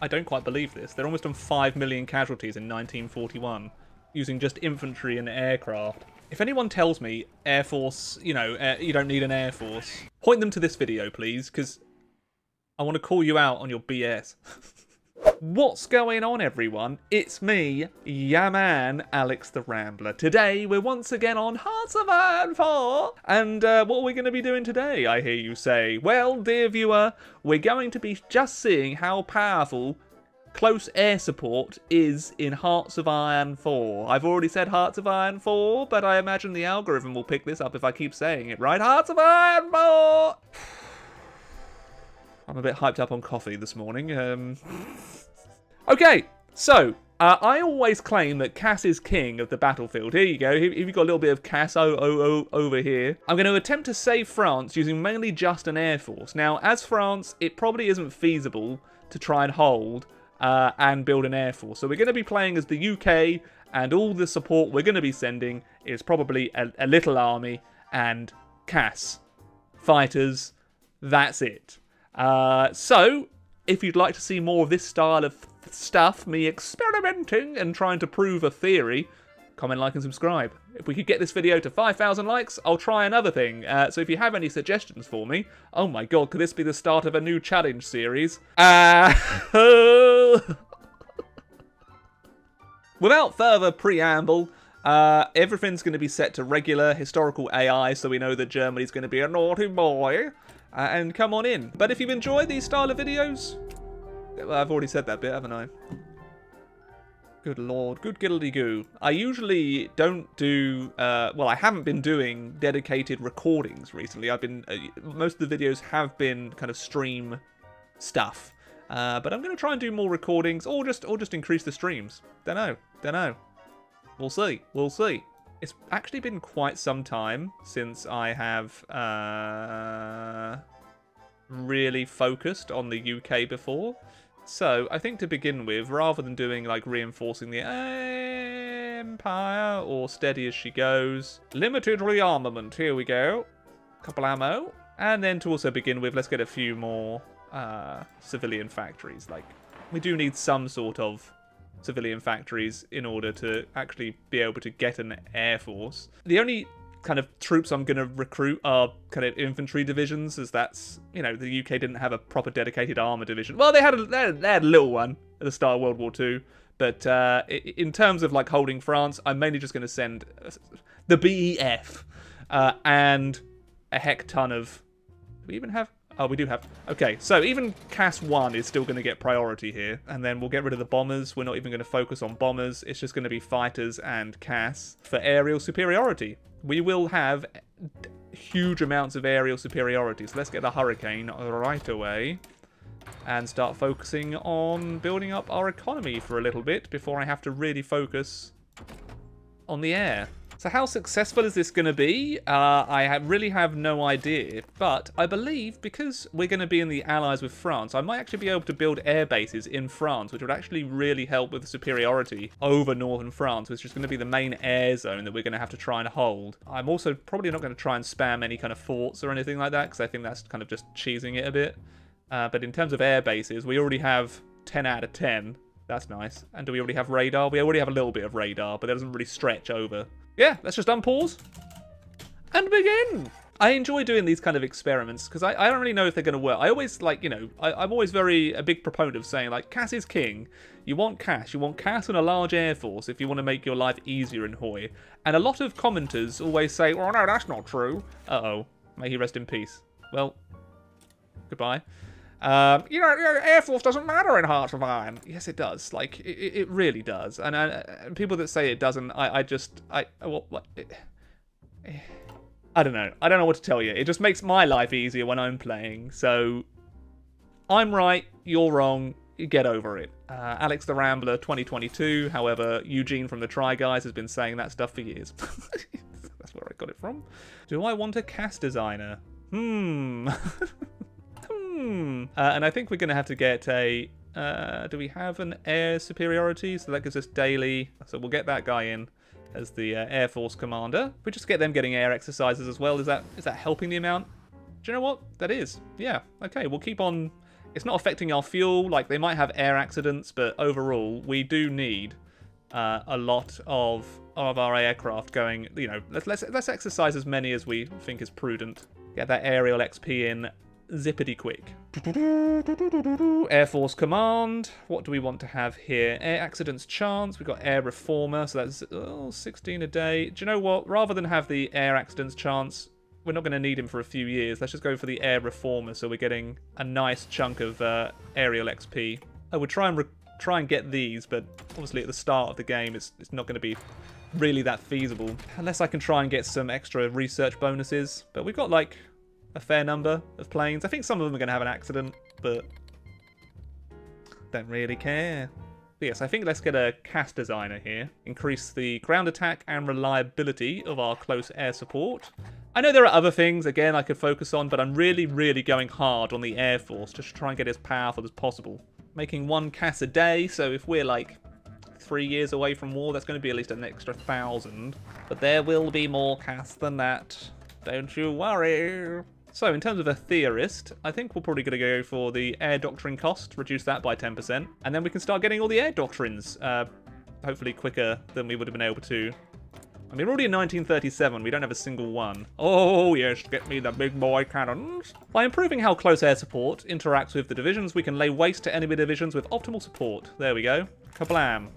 I don't quite believe this. They're almost done 5 million casualties in 1941 using just infantry and aircraft. If anyone tells me Air Force, you know, you don't need an Air Force, point them to this video, please, because I want to call you out on your BS. What's going on, everyone? It's me, ya man, Alex the Rambler. Today, we're once again on Hearts of Iron 4. And what are we going to be doing today, I hear you say? Well, dear viewer, we're going to be just seeing how powerful close air support is in Hearts of Iron 4. I've already said Hearts of Iron 4, but I imagine the algorithm will pick this up if I keep saying it, right? Hearts of Iron 4! I'm a bit hyped up on coffee this morning. Okay, so I always claim that CAS is king of the battlefield. Here you go. You've got a little bit of CAS over here. I'm going to attempt to save France using mainly just an air force. Now, as France, it probably isn't feasible to try and hold and build an air force. So we're going to be playing as the UK, and all the support we're going to be sending is probably a little army and CAS fighters. That's it. So, if you'd like to see more of this style of stuff, me experimenting and trying to prove a theory, comment, like, and subscribe. If we could get this video to 5,000 likes, I'll try another thing. So if you have any suggestions for me, oh my god, could this be the start of a new challenge series? Without further preamble, everything's going to be set to regular historical AI, so we know that Germany's going to be a naughty boy. And come on in. But if you've enjoyed these style of videos, well, I've already said that bit, haven't I? Good lord, good giddly-goo. I usually don't do, well, I haven't been doing dedicated recordings recently. I've been, most of the videos have been kind of stream stuff. But I'm going to try and do more recordings, or just increase the streams. Don't know. We'll see. It's actually been quite some time since I have really focused on the UK before. So I think to begin with, rather than doing like reinforcing the Empire or steady as she goes, limited rearmament, here we go. Couple ammo. And then to also begin with, let's get a few more civilian factories. Like, we do need some sort of civilian factories in order to actually be able to get an air force. The only kind of troops I'm going to recruit are kind of infantry divisions, as that's, you know, the UK didn't have a proper dedicated armour division. Well, they had a little one at the start of World War II, but in terms of like holding France, I'm mainly just going to send the BEF and a heck ton of... Do we even have... Oh, we do have... Okay, so even CAS 1 is still going to get priority here. And then we'll get rid of the bombers. We're not even going to focus on bombers. It's just going to be fighters and CAS for aerial superiority. We will have huge amounts of aerial superiority. So let's get the Hurricane right away and start focusing on building up our economy for a little bit before I have to really focus on the air. So how successful is this going to be? I really have no idea, but I believe because we're going to be in the allies with France, I might actually be able to build air bases in France, which would actually really help with the superiority over northern France, which is going to be the main air zone that we're going to have to try and hold. I'm also probably not going to try and spam any kind of forts or anything like that, because I think that's kind of just cheesing it a bit. But in terms of air bases, we already have 10 out of 10. That's nice. And do we already have radar? We already have a little bit of radar, but that doesn't really stretch over. Yeah, let's just unpause and begin. I enjoy doing these kind of experiments because I don't really know if they're going to work. I always, like, you know, I'm always a big proponent of saying, like, CAS is king. You want CAS. You want CAS and a large air force if you want to make your life easier in HOI. And a lot of commenters always say, well, no, that's not true. Uh-oh. May he rest in peace. Well, goodbye. You know, Air Force doesn't matter in Hearts of Iron. Yes, it does. Like, it really does. And people that say it doesn't, I don't know. I don't know what to tell you. It just makes my life easier when I'm playing. So, I'm right, you're wrong, you get over it. Alex the Rambler 2022, however, Eugene from the Try Guys has been saying that stuff for years. That's where I got it from. Do I want a CAS designer? And I think we're going to have to get a... do we have an air superiority? So that gives us daily. So we'll get that guy in as the Air Force commander. We just get them getting air exercises as well. Is that helping the amount? Do you know what? That is. Yeah. Okay, we'll keep on It's not affecting our fuel. Like, they might have air accidents, but overall, we do need a lot of our aircraft going, you know, let's exercise as many as we think is prudent. Get that aerial XP in zippity quick. Air Force Command. What do we want to have here? Air accidents chance. We've got air reformer, so that's 16 a day. Do you know what? Rather than have the air accidents chance, we're not going to need him for a few years. Let's just go for the air reformer, so we're getting a nice chunk of aerial XP. I would try and get these, but obviously at the start of the game, it's not going to be really that feasible. Unless I can try and get some extra research bonuses. But we've got, like, a fair number of planes. I think some of them are going to have an accident, but don't really care. But yes, I think let's get a CAS designer here. Increase the ground attack and reliability of our close air support. I know there are other things, again, I could focus on, but I'm really, really going hard on the Air Force just to try and get as powerful as possible. Making 1 CAS a day, so if we're like 3 years away from war, that's going to be at least an extra 1,000. But there will be more CAS than that. Don't you worry. So, in terms of a theorist, I think we're probably going to go for the air doctrine cost, reduce that by 10%, and then we can start getting all the air doctrines, hopefully quicker than we would have been able to. I mean, we're already in 1937, we don't have a single one. Oh, yes, get me the big boy cannons. By improving how close air support interacts with the divisions, we can lay waste to enemy divisions with optimal support. There we go. Kablam.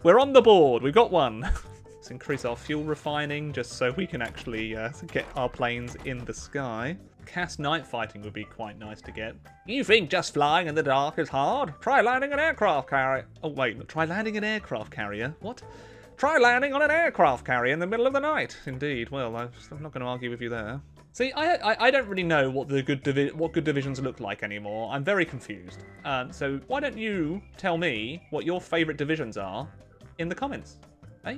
We're on the board, we've got one. Let's increase our fuel refining, just so we can actually get our planes in the sky. CAS night fighting would be quite nice to get. You think just flying in the dark is hard? Try landing an aircraft carrier. Oh, wait, try landing an aircraft carrier? What? Try landing on an aircraft carrier in the middle of the night. Indeed. Well, I'm not going to argue with you there. See, I don't really know what the good divisions look like anymore. I'm very confused. So why don't you tell me what your favourite divisions are in the comments? Eh?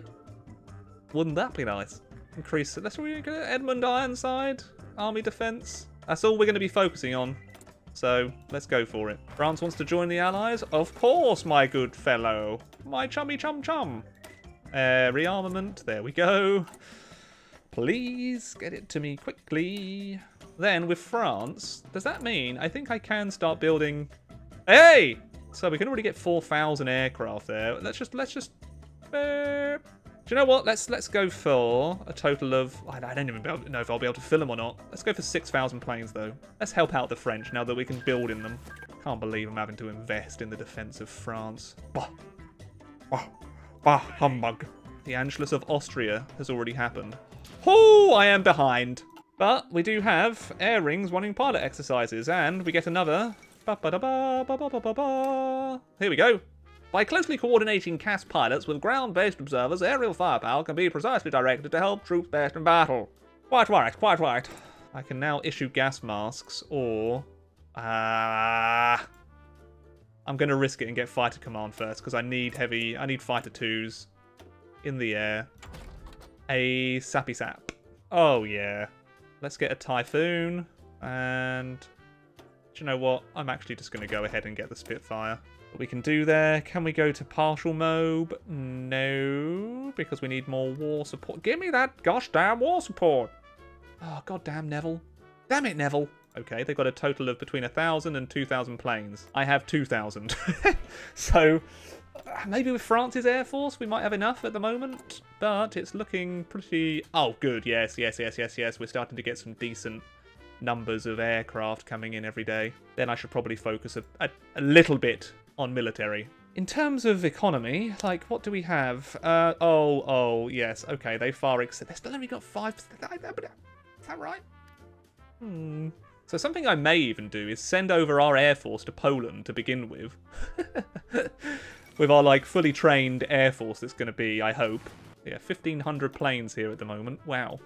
Wouldn't that be nice? Increase. Let's really go Edmund Ironside, Army Defence. That's all we're going to be focusing on. So let's go for it. France wants to join the Allies? Of course, my good fellow. My chummy chum chum. Rearmament, there we go. Please get it to me quickly. Then with France, does that mean I think I can start building? Hey! So we can already get 4,000 aircraft there. Let's just do you know what? Let's go for a total of, I don't even know if I'll be able to fill them or not. Let's go for 6,000 planes though. Let's help out the French now that we can build in them. Can't believe I'm having to invest in the defense of France. Bah. Bah. Bah, humbug. The Anschluss of Austria has already happened. Oh, I am behind. But we do have air rings running pilot exercises, and we get another. Here we go. By closely coordinating CAS pilots with ground-based observers, aerial firepower can be precisely directed to help troops best in battle. Quite right, quite right. I can now issue gas masks, or I'm going to risk it and get fighter command first, because I need fighter 2s in the air. A sappy sap. Oh, yeah. Let's get a Typhoon, and do you know what? I'm actually just going to go ahead and get the Spitfire. What we can do there. Can we go to partial MOB? No, because we need more war support. Give me that gosh damn war support. Oh, goddamn Neville. Damn it, Neville. Okay, they've got a total of between 1,000 and 2,000 planes. I have 2,000. So maybe with France's Air Force, we might have enough at the moment. But it's looking pretty... Oh, good. Yes. We're starting to get some decent numbers of aircraft coming in every day. Then I should probably focus a little bit on military. In terms of economy, like, what do we have? Oh, yes. Okay, they far exceed. They've still only got 5%. Is that right? So something I may even do is send over our Air Force to Poland to begin with. With our, like, fully trained Air Force that's going to be, I hope. Yeah, 1,500 planes here at the moment. Wow.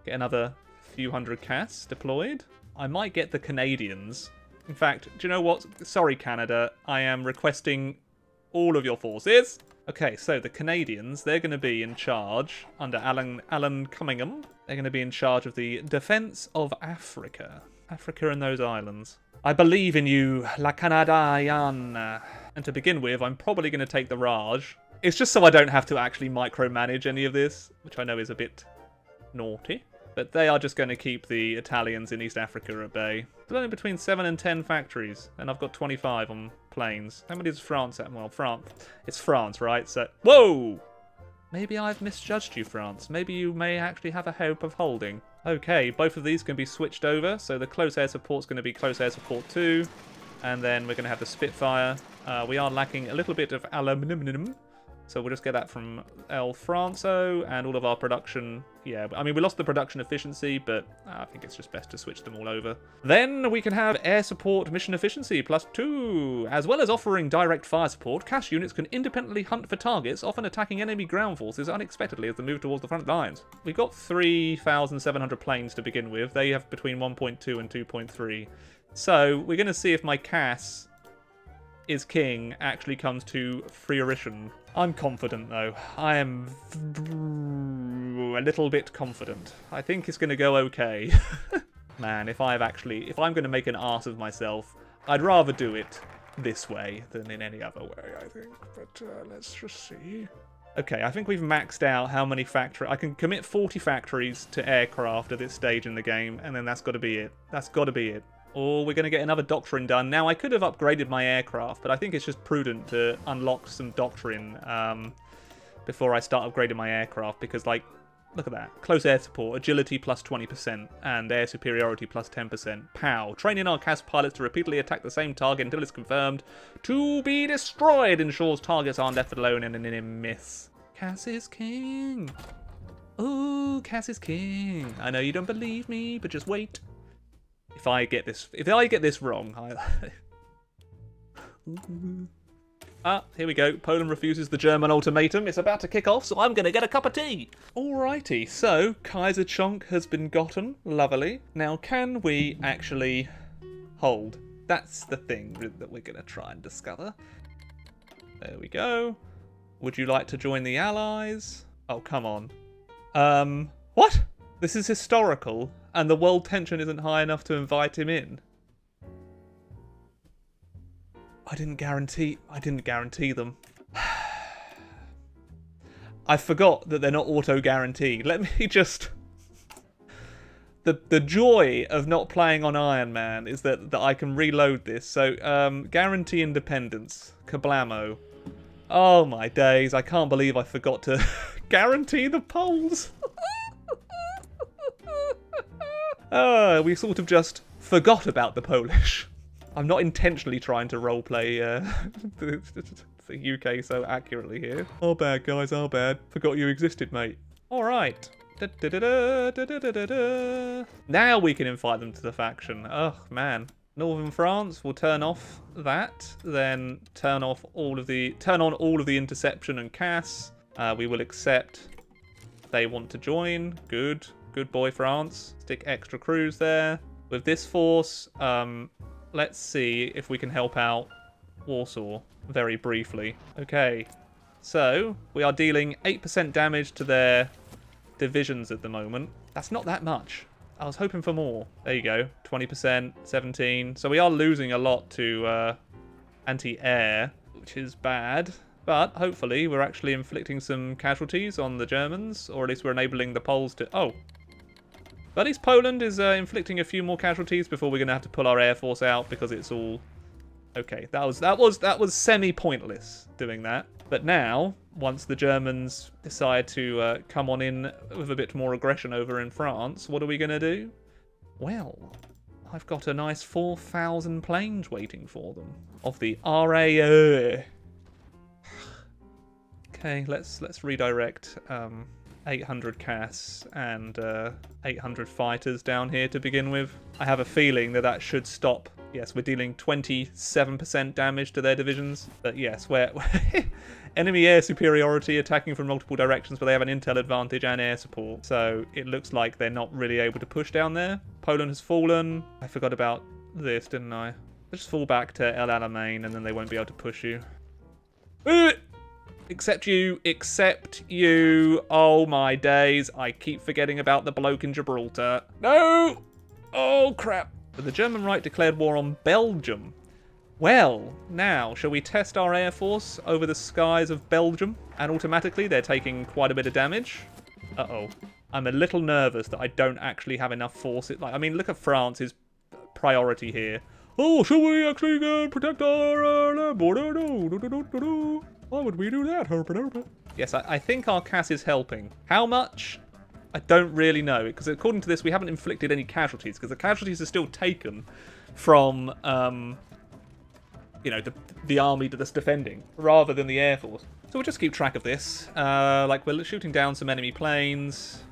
Get another few hundred CAS deployed. I might get the Canadians. In fact, do you know what? Sorry, Canada. I am requesting all of your forces. Okay, so the Canadians, they're going to be in charge under Alan Cunningham. They're going to be in charge of the defense of Africa. Africa and those islands. I believe in you, La Canadienne. And to begin with, I'm probably going to take the Raj. It's just so I don't have to actually micromanage any of this, which I know is a bit naughty. But they are just going to keep the Italians in East Africa at bay. Still only between 7 and 10 factories, and I've got 25 on planes. How many is France at? Well, France. It's France, right? So, whoa! Maybe I've misjudged you, France. Maybe you may actually have a hope of holding. Okay, both of these can be switched over. So the close air support's going to be close air support 2. And then we're going to have the Spitfire. We are lacking a little bit of aluminium. So we'll just get that from El Franco, and all of our production, yeah, I mean, we lost the production efficiency, but I think it's just best to switch them all over. Then we can have air support mission efficiency +2. As well as offering direct fire support, CAS units can independently hunt for targets, often attacking enemy ground forces unexpectedly as they move towards the front lines. We've got 3,700 planes to begin with. They have between 1.2 and 2.3. So we're going to see if my CAS is king actually comes to fruition. I'm confident though. I am a little bit confident. I think it's going to go okay. Man, if I'm going to make an arse of myself, I'd rather do it this way than in any other way, I think. But let's just see. Okay, I think we've maxed out how many factories. I can commit 40 factories to aircraft at this stage in the game, and then that's got to be it. That's got to be it. Or we're going to get another doctrine done. Now, I could have upgraded my aircraft, but I think it's just prudent to unlock some doctrine before I start upgrading my aircraft, because, like, look at that. Close air support, agility +20%, and air superiority +10%. Pow. Training our CAS pilots to repeatedly attack the same target until it's confirmed to be destroyed ensures targets aren't left alone in an enemy miss. CAS is king. Ooh, CAS is king. I know you don't believe me, but just wait. If I get this wrong, here we go. Poland refuses the German ultimatum. It's about to kick off, so I'm going to get a cup of tea. Alrighty, so Kaiser Chunk has been gotten. Lovely. Now, can we actually hold? That's the thing that we're going to try and discover. There we go. Would you like to join the Allies? Oh, come on. What? This is historical, and the world tension isn't high enough to invite him in. I didn't guarantee them. I forgot that they're not auto-guaranteed. Let me just... The joy of not playing on Iron Man is that I can reload this. So, guarantee independence. Kablamo. Oh my days, I can't believe I forgot to guarantee the Poles. We sort of just forgot about the Polish. I'm not intentionally trying to roleplay the UK so accurately here. Our bad, guys, our bad. Forgot you existed, mate. Alright. Now we can invite them to the faction. Oh, man. Northern France will turn off that, then turn on all of the interception and CAS. We will accept they want to join. Good. Good boy, France. Stick extra crews there. With this force, let's see if we can help out Warsaw very briefly. Okay, so we are dealing 8% damage to their divisions at the moment. That's not that much. I was hoping for more. There you go. 20%, 17. So we are losing a lot to anti-air, which is bad. But hopefully we're actually inflicting some casualties on the Germans, or at least we're enabling the Poles to... Oh. But at least Poland is inflicting a few more casualties before we're going to have to pull our air force out because it's all... Okay, that was semi-pointless doing that. But now, once the Germans decide to come on in with a bit more aggression over in France, what are we going to do? Well, I've got a nice 4,000 planes waiting for them of the RAE. Okay, let's redirect 800 CAS and 800 fighters down here to begin with. I have a feeling that should stop. Yes, we're dealing 27% damage to their divisions. But yes, we're enemy air superiority, attacking from multiple directions, but they have an intel advantage and air support. So it looks like they're not really able to push down there. Poland has fallen. I forgot about this, didn't I? Just fall back to El Alamein and then they won't be able to push you. Except you. Oh my days. I keep forgetting about the bloke in Gibraltar. No! Oh crap. But the German right declared war on Belgium. Well, now, shall we test our air force over the skies of Belgium? And automatically they're taking quite a bit of damage. Uh-oh. I'm a little nervous that I don't actually have enough force. I mean, look at France is priority here. Oh, shall we actually protect our border? No. Why would we do that? Yes, I think our CAS is helping. How much? I don't really know, because according to this, we haven't inflicted any casualties, because the casualties are still taken from, you know, the army that's defending, rather than the Air Force. So we'll just keep track of this. Like, we're shooting down some enemy planes.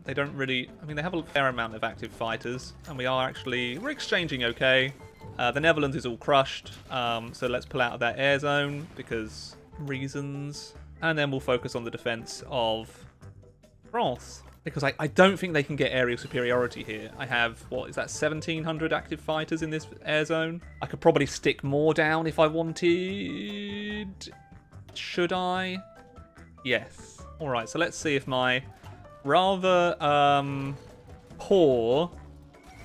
They don't really... I mean, they have a fair amount of active fighters, and we're exchanging okay. The Netherlands is all crushed, so let's pull out of that air zone, because reasons. And then we'll focus on the defense of France, because I don't think they can get aerial superiority here. I have, what is that, 1,700 active fighters in this air zone? I could probably stick more down if I wanted. Should I? Yes. Alright, so let's see if my rather poor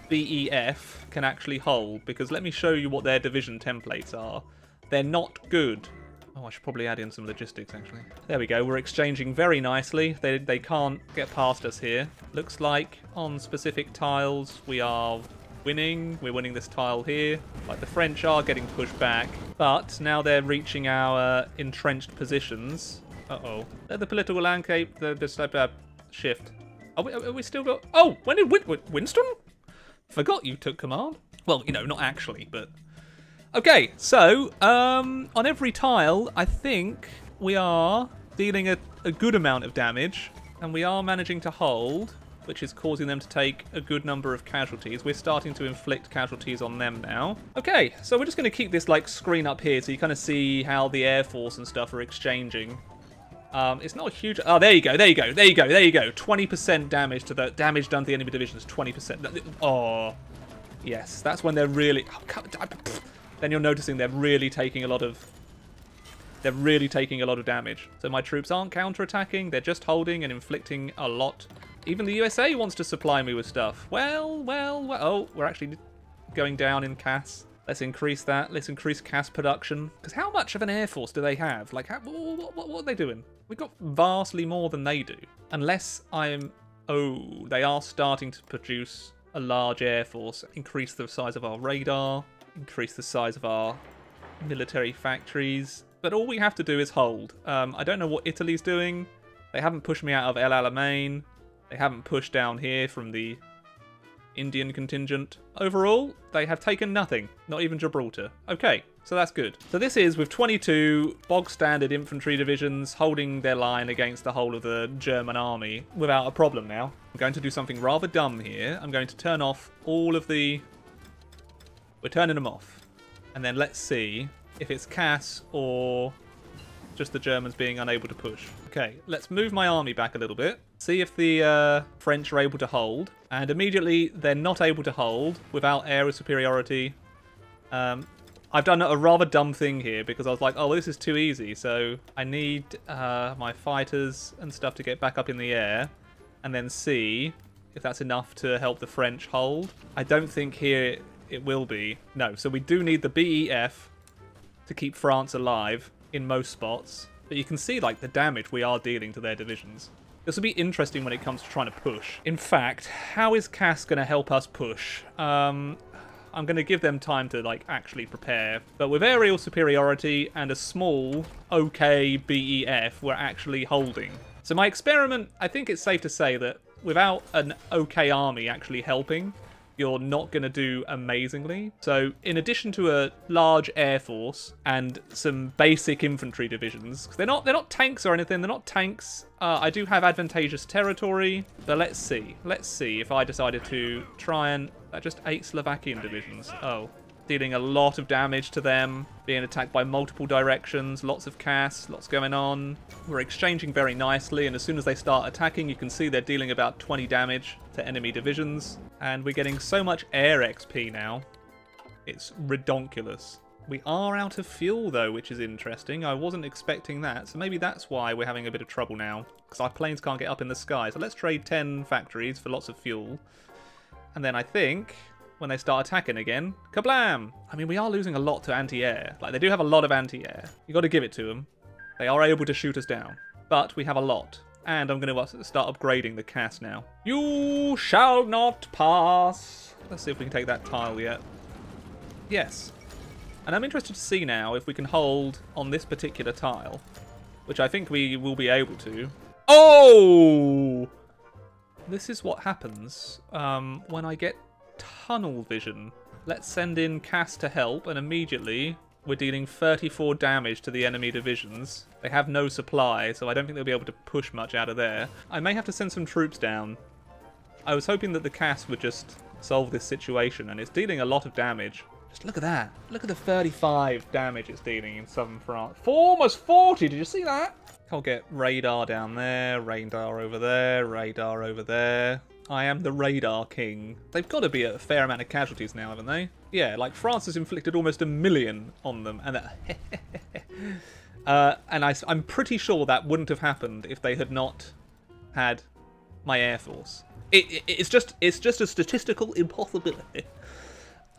BEF can actually hold, because let me show you what their division templates are. They're not good. Oh, I should probably add in some logistics, actually. There we go. We're exchanging very nicely. They can't get past us here. Looks like on specific tiles we are winning. We're winning this tile here. Like, the French are getting pushed back. But now they're reaching our entrenched positions. Uh-oh. The political landscape, the shift. Are we still got... Oh, when did Winston? Forgot you took command. Well, you know, not actually, but... Okay, so, on every tile, I think we are dealing a good amount of damage, and we are managing to hold, which is causing them to take a good number of casualties. We're starting to inflict casualties on them now. Okay, so we're just going to keep this, like, screen up here, so you kind of see how the Air Force and stuff are exchanging. It's not a huge... Oh, there you go. 20% damage to the... Damage done to the enemy divisions, 20%. Oh, yes, that's when they're really... Oh, then you're noticing they're really taking a lot of damage. So my troops aren't counter-attacking, they're just holding and inflicting a lot. Even the USA wants to supply me with stuff. Well. Oh, we're actually going down in CAS. Let's increase that. Let's increase CAS production. Because how much of an air force do they have? Like, what are they doing? We've got vastly more than they do. Unless I'm... Oh, they are starting to produce a large air force. Increase the size of our radar. Increase the size of our military factories. But all we have to do is hold. I don't know what Italy's doing. They haven't pushed me out of El Alamein. They haven't pushed down here from the Indian contingent. Overall, they have taken nothing. Not even Gibraltar. Okay, so that's good. So this is with 22 bog standard infantry divisions holding their line against the whole of the German army without a problem now. I'm going to do something rather dumb here. I'm going to turn off all of the... We're turning them off. And then let's see if it's CAS or just the Germans being unable to push. Okay, let's move my army back a little bit. See if the French are able to hold. And immediately they're not able to hold without aerial superiority. I've done a rather dumb thing here because I was like, oh, this is too easy. So I need my fighters and stuff to get back up in the air and then see if that's enough to help the French hold. I don't think here it will be. No, so we do need the BEF to keep France alive in most spots. But you can see, like, the damage we are dealing to their divisions. This will be interesting when it comes to trying to push. In fact, how is CAS going to help us push? I'm going to give them time to, like, actually prepare. But with aerial superiority and a small, okay BEF, we're actually holding. So my experiment, I think it's safe to say that without an okay army actually helping, you're not going to do amazingly. So in addition to a large air force and some basic infantry divisions, because they're not tanks or anything, they're not tanks. I do have advantageous territory, but let's see if I decided to try and... just 8 Slovakian divisions. Oh, dealing a lot of damage to them, being attacked by multiple directions, lots of CAS, lots going on. We're exchanging very nicely, and as soon as they start attacking, you can see they're dealing about 20 damage to enemy divisions. And we're getting so much air XP now. It's redonkulous. We are out of fuel, though, which is interesting. I wasn't expecting that, so maybe that's why we're having a bit of trouble now, because our planes can't get up in the sky. So let's trade 10 factories for lots of fuel. And then I think... when they start attacking again, kablam! I mean, we are losing a lot to anti-air. Like, they do have a lot of anti-air. You got to give it to them. They are able to shoot us down. But we have a lot. and I'm going to start upgrading the CAS now. You shall not pass. Let's see if we can take that tile yet. Yes. And I'm interested to see now if we can hold on this particular tile, which I think we will be able to. Oh! This is what happens when I get tunnel vision. Let's send in CAS to help, and immediately we're dealing 34 damage to the enemy divisions. They have no supply, so I don't think they'll be able to push much out of there. I may have to send some troops down. I was hoping that the CAS would just solve this situation, and it's dealing a lot of damage. Just look at that. Look at the 35 damage it's dealing in southern France. Almost 40, did you see that? I'll get radar down there, radar over there, radar over there. I am the radar king. They've got to be a fair amount of casualties now, haven't they? Yeah, like France has inflicted almost 1 million on them. And I'm pretty sure that wouldn't have happened if they had not had my air force. It's just a statistical impossibility.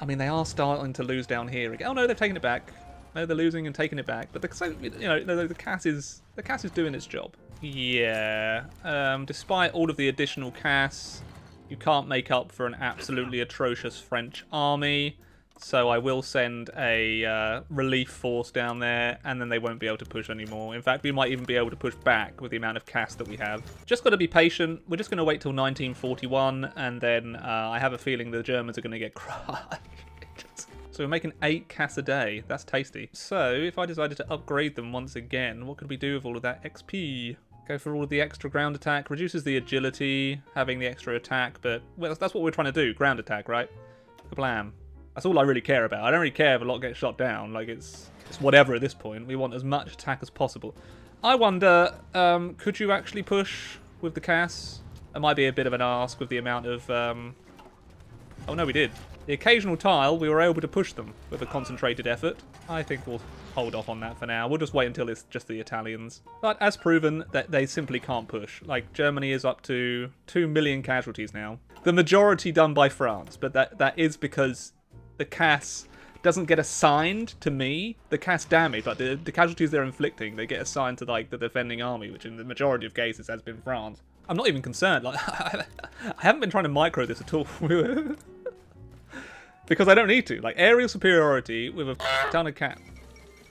I mean, they are starting to lose down here again. Oh no, they've taken it back. No, they're losing and taking it back. But the CAS is doing its job. Yeah. Despite all of the additional CAS, you can't make up for an absolutely atrocious French army. So I will send a relief force down there, and then they won't be able to push anymore. In fact, we might even be able to push back with the amount of CAS that we have. Just got to be patient. We're just going to wait till 1941, and then I have a feeling the Germans are going to get crushed. So we're making 8 CAS a day. That's tasty. So if I decided to upgrade them once again, what could we do with all of that XP? Go for all of the extra ground attack. Reduces the agility, having the extra attack, but well, that's what we're trying to do. Ground attack, right? Kablam. That's all I really care about. I don't really care if a lot gets shot down. Like, it's whatever at this point. We want as much attack as possible. I wonder, could you actually push with the CAS? It might be a bit of an ask with the amount of... Oh, no, we did. The occasional tile, we were able to push them with a concentrated effort. I think we'll hold off on that for now. We'll just wait until it's just the Italians. But as proven, that they simply can't push. Like, Germany is up to 2 million casualties now. The majority done by France, but that is because the CAS doesn't get assigned to me. The CAS damage, like the casualties they're inflicting, they get assigned to like the defending army, which in the majority of cases has been France. I'm not even concerned. Like, I haven't been trying to micro this at all. Because I don't need to. Like, aerial superiority with a ton of CAS.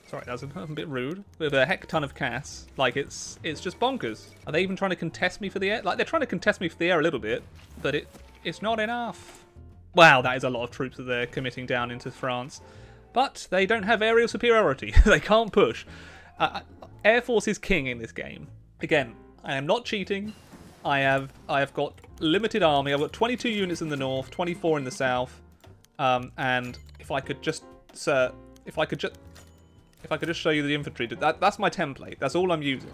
Sorry, that was a bit rude. With a heck ton of CAS. Like, it's just bonkers. Are they even trying to contest me for the air? Like, they're trying to contest me for the air a little bit, but it's not enough. Wow, that is a lot of troops that they're committing down into France. But they don't have aerial superiority. They can't push. Air Force is king in this game. Again, I am not cheating. I have got limited army. I've got 22 units in the north, 24 in the south. And if I could just show you the infantry, that's my template. That's all I'm using.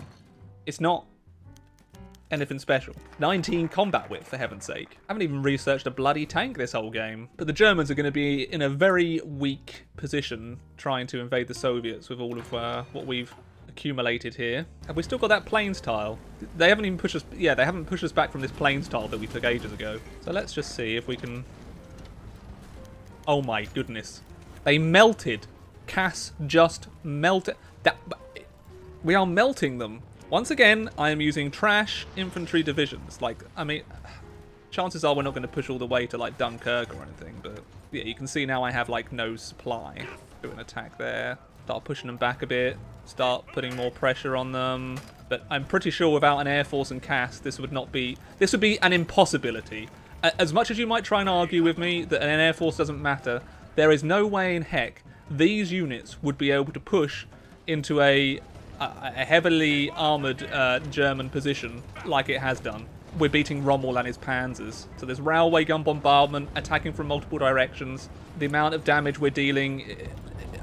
It's not anything special. 19 combat width, for heaven's sake. I haven't even researched a bloody tank this whole game. But the Germans are going to be in a very weak position trying to invade the Soviets with all of what we've accumulated here. Have we still got that plains tile? They haven't even pushed us. Yeah, they haven't pushed us back from this plains tile that we took ages ago. So let's just see if we can. Oh my goodness. They melted. CAS just melted. We are melting them. Once again, I am using trash infantry divisions. Like, I mean, chances are we're not going to push all the way to, like, Dunkirk or anything. But, yeah, you can see now I have, like, no supply. Do an attack there. Start pushing them back a bit. Start putting more pressure on them. But I'm pretty sure without an air force and CAS, this would be an impossibility. As much as you might try and argue with me that an air force doesn't matter, there is no way in heck these units would be able to push into a heavily armoured German position like it has done. We're beating Rommel and his panzers. So there's railway gun bombardment, attacking from multiple directions. The amount of damage we're dealing...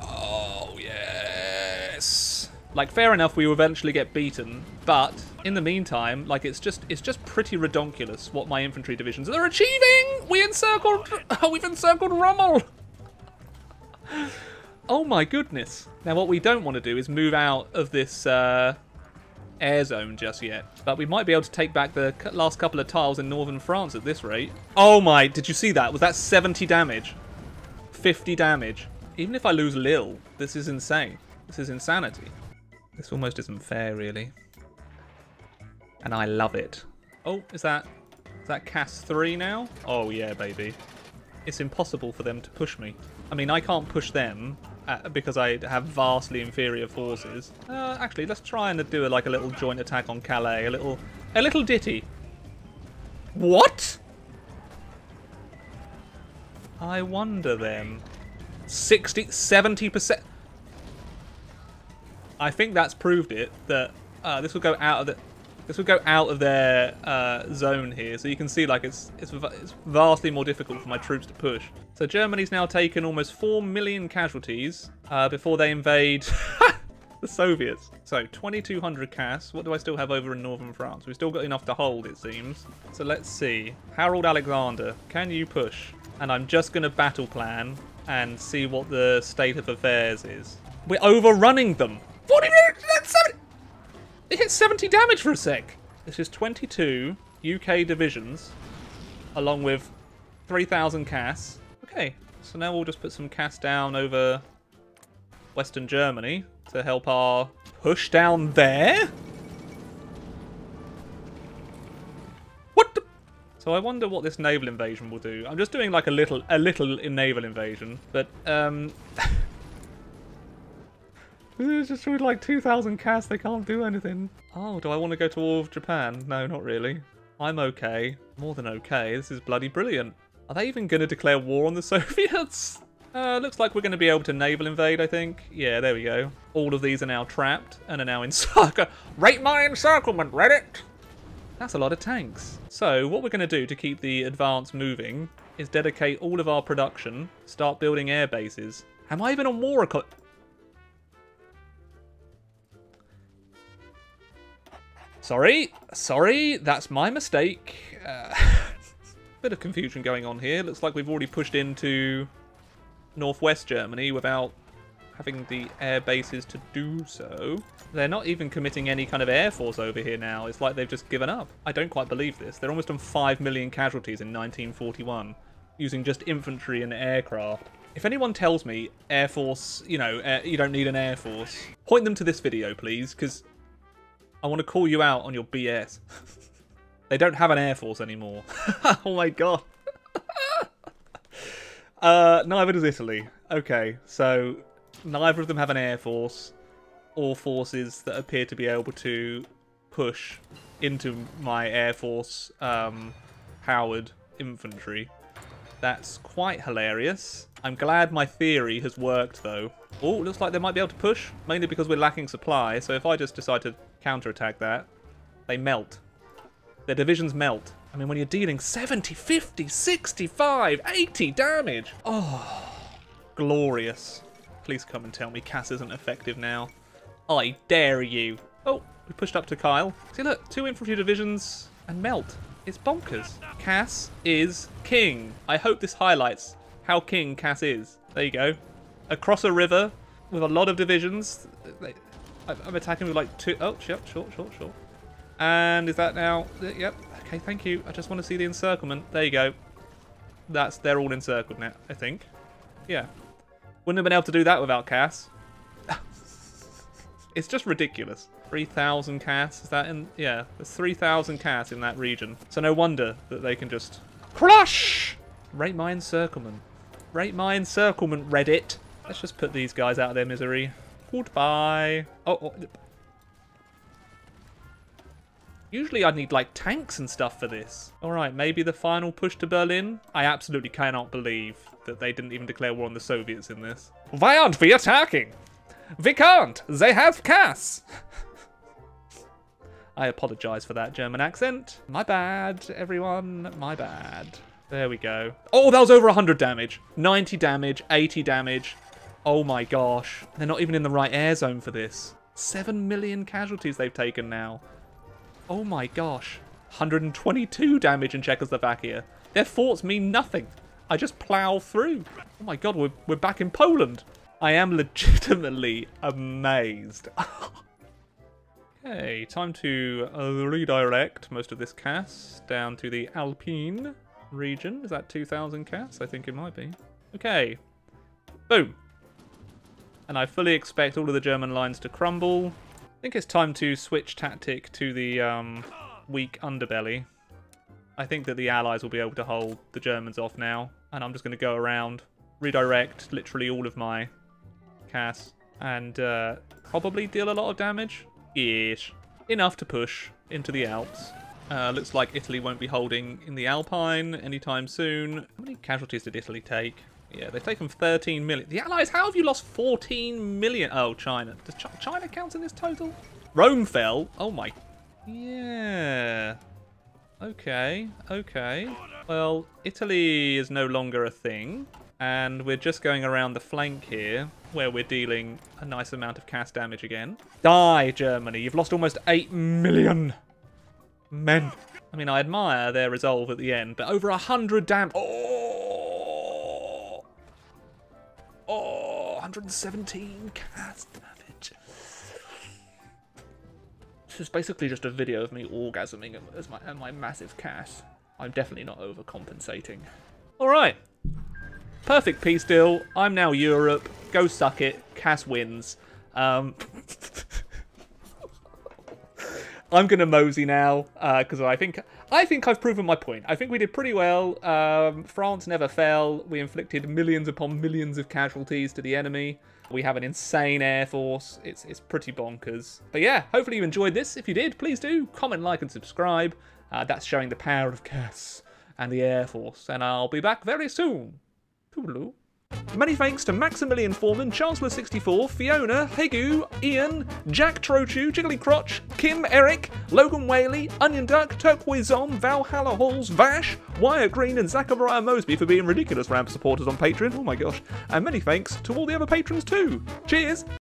Oh, yes! Like, fair enough, we will eventually get beaten, but in the meantime, like, it's just pretty redonkulous what my infantry divisions are achieving! We've encircled Rommel! Oh my goodness. Now what we don't want to do is move out of this air zone just yet, but we might be able to take back the last couple of tiles in northern France at this rate. Oh my, did you see that? Was that 70 damage? 50 damage. Even if I lose Lille, this is insane. This is insanity. This almost isn't fair, really. And I love it. Oh, is that CAS 3 now? Oh, yeah, baby. It's impossible for them to push me. I mean, I can't push them because I have vastly inferior forces. Actually, let's try and do like a little joint attack on Calais. A little ditty. What? I wonder then. 70%. I think that's proved it that this will go out of their zone here. So you can see like it's vastly more difficult for my troops to push. So Germany's now taken almost 4 million casualties before they invade the Soviets. So 2,200 CAS. What do I still have over in northern France? We've still got enough to hold, it seems. So let's see. Harold Alexander, can you push? And I'm just going to battle plan and see what the state of affairs is. We're overrunning them. 40 minutes! That's 70! It hit 70 damage for a sec. This is 22 UK divisions, along with 3,000 CAS. Okay, so now we'll just put some CAS down over Western Germany to help our push down there. What the? So I wonder what this naval invasion will do. I'm just doing like a little naval invasion, but it's just with like 2,000 CAS, they can't do anything. Oh, do I want to go to war with Japan? No, not really. I'm okay. More than okay. This is bloody brilliant. Are they even going to declare war on the Soviets? Looks like we're going to be able to naval invade, I think. Yeah, there we go. All of these are now trapped and are now encircled. Rate my encirclement, Reddit! That's a lot of tanks. So what we're going to do to keep the advance moving is dedicate all of our production, start building air bases. Am I even on war? Sorry, that's my mistake. Bit of confusion going on here. Looks like we've already pushed into northwest Germany without having the air bases to do so. They're not even committing any kind of air force over here now. It's like they've just given up. I don't quite believe this. They're almost on 5 million casualties in 1941 using just infantry and aircraft. If anyone tells me air force, you know, you don't need an air force, point them to this video, please, because I want to call you out on your BS. They don't have an air force anymore. Oh my god. Neither does Italy. Okay, so neither of them have an air force or forces that appear to be able to push into my air force powered infantry. That's quite hilarious. I'm glad my theory has worked though. Oh, looks like they might be able to push, mainly because we're lacking supply. So if I just decide to counterattack that, they melt. Their divisions melt. I mean, when you're dealing 70, 50, 65, 80 damage. Oh, glorious. Please come and tell me CAS isn't effective now. I dare you. Oh, we pushed up to Kyle. See, look, 2 infantry divisions and melt. It's bonkers. CAS is king. I hope this highlights how king CAS is. There you go. Across a river with a lot of divisions. I'm attacking with like 2. Oh, short. And is that now? Yep. Okay, thank you. I just want to see the encirclement. There you go. They're all encircled now, I think. Yeah. Wouldn't have been able to do that without CAS. It's just ridiculous. 3,000 CAS. Is that in? Yeah, there's 3,000 CAS in that region. So no wonder that they can just crush. Rate my encirclement. Rate my encirclement, Reddit. Let's just put these guys out of their misery. Goodbye. Oh. Usually I'd need like tanks and stuff for this. Alright, maybe the final push to Berlin? I absolutely cannot believe that they didn't even declare war on the Soviets in this. Why aren't we attacking? We can't! They have CAS! I apologise for that German accent. My bad, everyone. My bad. There we go. Oh, that was over 100 damage. 90 damage, 80 damage. Oh my gosh. They're not even in the right air zone for this. 7 million casualties they've taken now. Oh my gosh. 122 damage in Czechoslovakia. Their forts mean nothing. I just plow through. Oh my god, we're back in Poland. I am legitimately amazed. Okay, time to redirect most of this CAS down to the Alpine region. Is that 2,000 CAS? I think it might be. Okay. Boom. And I fully expect all of the German lines to crumble. I think it's time to switch tactic to the weak underbelly. I think that the Allies will be able to hold the Germans off now. And I'm just going to go around, redirect literally all of my CAS, and probably deal a lot of damage. Ish. Enough to push into the Alps. Looks like Italy won't be holding in the Alpine anytime soon. How many casualties did Italy take? Yeah, they've taken 13 million. The Allies, how have you lost 14 million? Oh, China. Does China count in this total? Rome fell. Oh my. Yeah. Okay, okay. Well, Italy is no longer a thing. And we're just going around the flank here, where we're dealing a nice amount of CAS damage again. Die, Germany. You've lost almost 8 million men. I mean, I admire their resolve at the end, but over 100 damage. Oh! Oh, 117 CAS damage. This is basically just a video of me orgasming at my massive CAS. I'm definitely not overcompensating. All right. Perfect peace deal. I'm now Europe. Go suck it. CAS wins. I'm gonna mosey now because I think I've proven my point. I think we did pretty well. France never fell. We inflicted millions upon millions of casualties to the enemy. We have an insane air force. It's pretty bonkers. But yeah, hopefully you enjoyed this. If you did, please do comment, like, and subscribe. That's showing the power of CAS and the air force. And I'll be back very soon. Toodaloo. Many thanks to Maximilian Foreman, Chancellor64, Fiona, Hegu, Ian, Jack Trochu, Jiggly Crotch, Kim, Eric, Logan Whaley, Onion Duck, Turquoise Zom, Valhalla Halls, Vash, Wire Green, and Zachariah Mosby for being ridiculous ramp supporters on Patreon. Oh my gosh. And many thanks to all the other patrons too. Cheers!